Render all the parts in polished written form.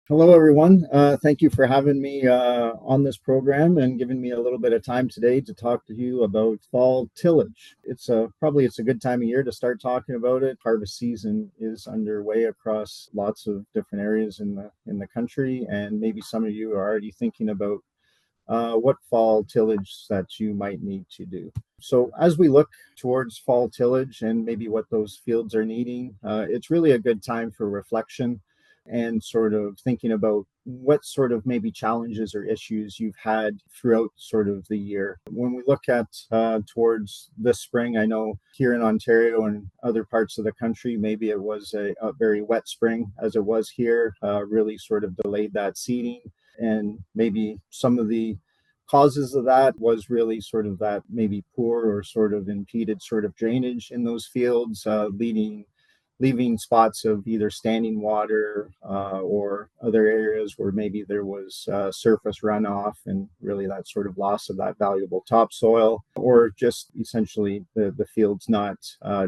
Hello, everyone. Thank you for having me on this program and giving me a little bit of time today to talk to you about fall tillage. It's a good time of year to start talking about it. Harvest season is underway across lots of different areas in the country, and maybe some of you are already thinking about what fall tillage that you might need to do. So as we look towards fall tillage and maybe what those fields are needing, it's really a good time for reflection and sort of thinking about what sort of maybe challenges or issues you've had throughout sort of the year. When we look at towards this spring, I know here in Ontario and other parts of the country, maybe it was a very wet spring as it was here, really sort of delayed that seeding. And maybe some of the causes of that was really sort of that maybe poor or sort of impeded sort of drainage in those fields, leaving spots of either standing water or other areas where maybe there was surface runoff and really that sort of loss of that valuable topsoil, or just essentially the fields not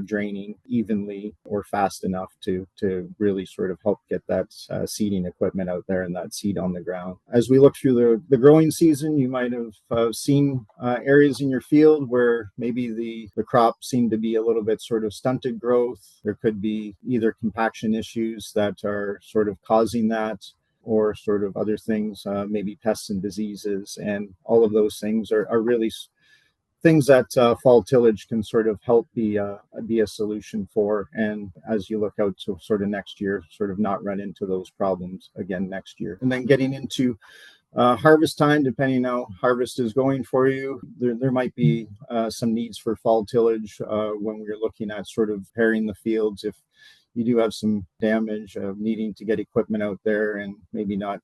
draining evenly or fast enough to really sort of help get that seeding equipment out there and that seed on the ground. As we look through the growing season, you might have seen areas in your field where maybe the crop seemed to be a little bit sort of stunted growth. There could be either compaction issues that are sort of causing that, or sort of other things, maybe pests and diseases. And all of those things are really things that fall tillage can sort of help be a solution for. And as you look out to sort of next year, sort of not run into those problems again next year. And then getting into harvest time, depending on how harvest is going for you, there might be some needs for fall tillage when we're looking at sort of preparing the fields. If you do have some damage of needing to get equipment out there and maybe not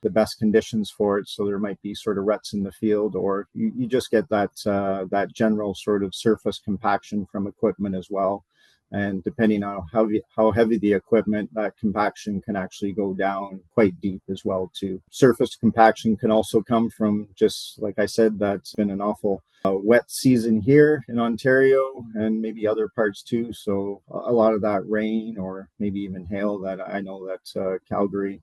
the best conditions for it, so there might be sort of ruts in the field, or you just get that general sort of surface compaction from equipment as well. And depending on how heavy the equipment, that compaction can actually go down quite deep as well too. Surface compaction can also come from, just like I said, that's been an awful wet season here in Ontario and maybe other parts too. So a lot of that rain or maybe even hail that I know that Calgary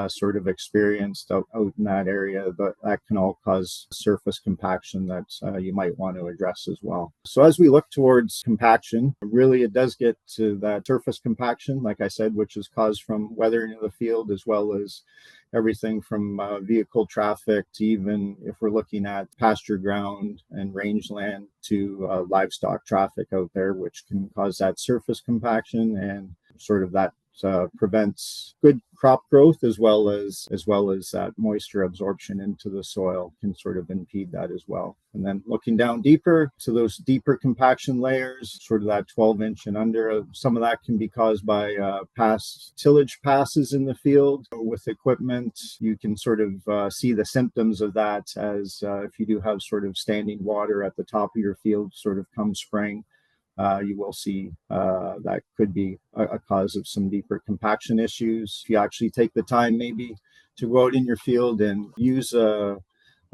sort of experienced out in that area, but that can all cause surface compaction that you might want to address as well. So as we look towards compaction, really it does get to that surface compaction, like I said, which is caused from weathering of the field, as well as everything from vehicle traffic to, even if we're looking at pasture ground and rangeland, to livestock traffic out there, which can cause that surface compaction, and sort of that prevents good crop growth, as well as that moisture absorption into the soil can sort of impede that as well. And then looking down deeper to those deeper compaction layers, sort of that 12-inch and under, some of that can be caused by past tillage passes in the field with equipment. You can sort of see the symptoms of that as if you do have sort of standing water at the top of your field sort of come spring. You will see that could be a cause of some deeper compaction issues. If you actually take the time maybe to go out in your field and use a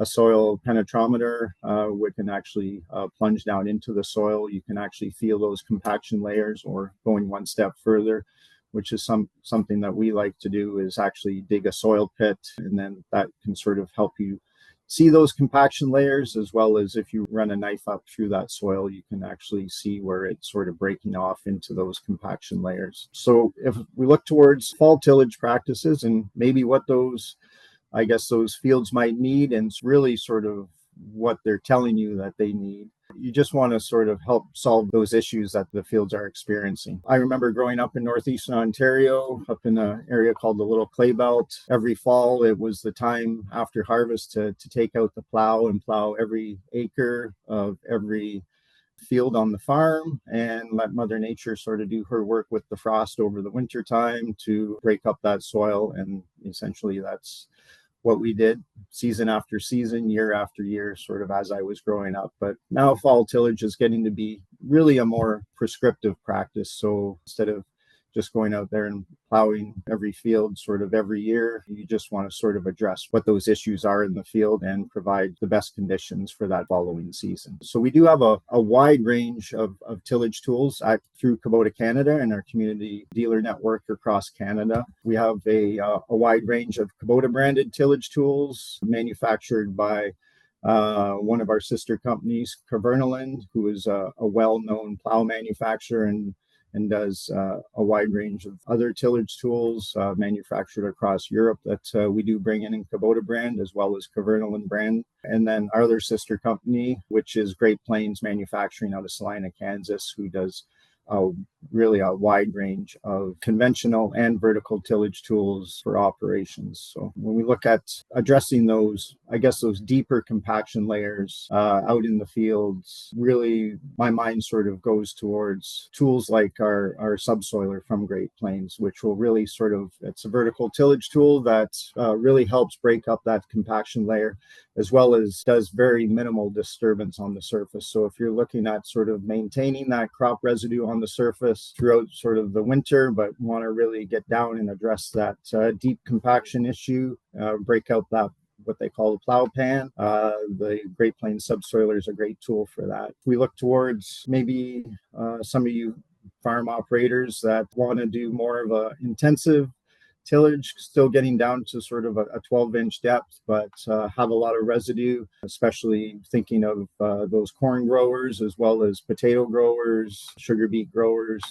soil penetrometer, which can actually plunge down into the soil, you can actually feel those compaction layers. Or going one step further, which is something that we like to do, is actually dig a soil pit, and then that can sort of help you see those compaction layers, as well as if you run a knife up through that soil, you can actually see where it's sort of breaking off into those compaction layers. So if we look towards fall tillage practices and maybe what those fields might need, and really sort of what they're telling you that they need, you just want to sort of help solve those issues that the fields are experiencing. I remember growing up in northeastern Ontario, up in an area called the Little Clay Belt. Every fall, it was the time after harvest to take out the plow and plow every acre of every field on the farm and let Mother Nature sort of do her work with the frost over the winter time to break up that soil. And essentially that's what we did season after season, year after year, sort of as I was growing up. But now fall tillage is getting to be really a more prescriptive practice. So instead of just going out there and plowing every field sort of every year. You just want to sort of address what those issues are in the field and provide the best conditions for that following season. So we do have a wide range of tillage tools through Kubota Canada and our community dealer network across Canada. We have a wide range of Kubota branded tillage tools manufactured by one of our sister companies, Kubota, who is a well-known plow manufacturer and does a wide range of other tillage tools manufactured across Europe that we do bring in Kubota brand as well as Kubota brand. And then our other sister company, which is Great Plains Manufacturing out of Salina, Kansas, who does really a wide range of conventional and vertical tillage tools for operations. So when we look at addressing those, I guess those deeper compaction layers out in the fields, really my mind sort of goes towards tools like our subsoiler from Great Plains, which will really it's a vertical tillage tool that really helps break up that compaction layer, as well as does very minimal disturbance on the surface. So if you're looking at sort of maintaining that crop residue on the surface throughout sort of the winter, but want to really get down and address that deep compaction issue, break out that what they call the plow pan. The Great Plains subsoiler is a great tool for that. We look towards maybe some of you farm operators that want to do more of a intensive tillage, still getting down to sort of a 12-inch depth, but have a lot of residue, especially thinking of those corn growers as well as potato growers, sugar beet growers,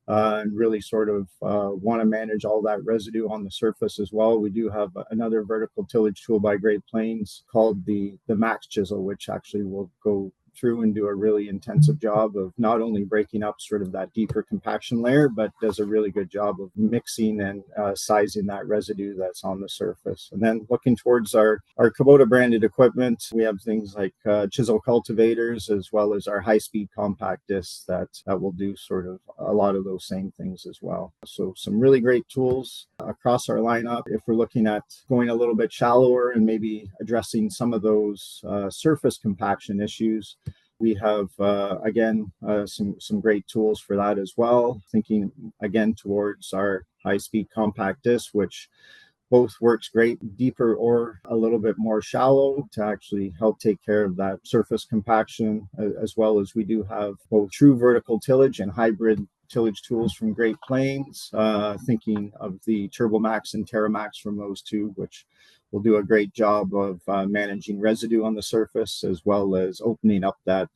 and really sort of want to manage all that residue on the surface as well. We do have another vertical tillage tool by Great Plains called the Max Chisel, which actually will go through and do a really intensive job of not only breaking up sort of that deeper compaction layer, but does a really good job of mixing and sizing that residue that's on the surface. And then looking towards our Kubota branded equipment, we have things like chisel cultivators, as well as our high-speed compact discs that will do sort of a lot of those same things as well. So some really great tools across our lineup. If we're looking at going a little bit shallower and maybe addressing some of those surface compaction issues, we have, some great tools for that as well. Thinking, again, towards our high-speed compact disc, which both works great deeper or a little bit more shallow to actually help take care of that surface compaction, as well as we do have both true vertical tillage and hybrid tillage tools from Great Plains, thinking of the TurboMax and TerraMax from those two, which will do a great job of managing residue on the surface, as well as opening up that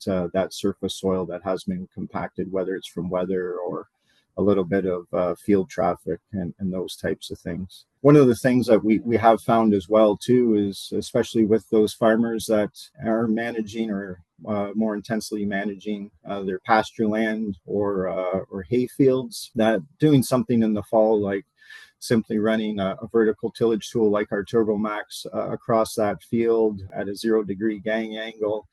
surface soil that has been compacted, whether it's from weather or a little bit of field traffic and those types of things. One of the things that we have found as well too is, especially with those farmers that are managing or more intensely managing their pasture land or hay fields, that doing something in the fall, like simply running a vertical tillage tool like our TurboMax across that field at a 0-degree gang angle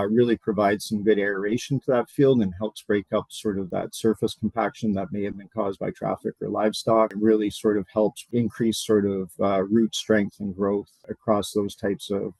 really provides some good aeration to that field and helps break up sort of that surface compaction that may have been caused by traffic or livestock. It really sort of helps increase sort of root strength and growth across those types of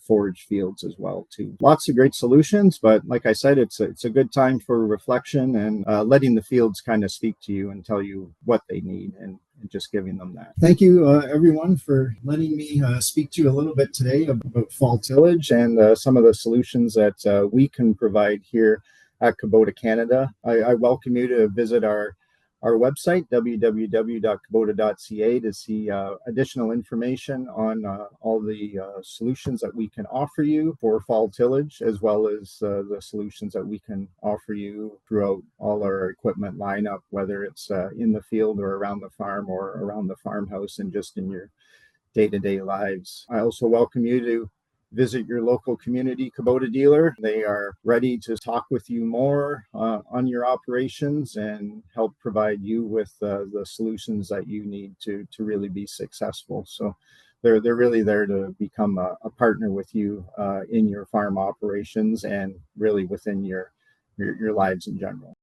forage fields as well too. Lots of great solutions, but like I said, it's a good time for reflection and letting the fields kind of speak to you and tell you what they need and just giving them that. Thank you, everyone, for letting me speak to you a little bit today about fall tillage and some of the solutions that we can provide here at Kubota Canada. I welcome you to visit our website, www.kubota.ca, to see additional information on all the solutions that we can offer you for fall tillage, as well as the solutions that we can offer you throughout all our equipment lineup, whether it's in the field or around the farm or around the farmhouse and just in your day-to-day lives. I also welcome you to visit your local community Kubota dealer. They are ready to talk with you more on your operations and help provide you with the solutions that you need to really be successful. So they're really there to become a partner with you in your farm operations and really within your lives in general.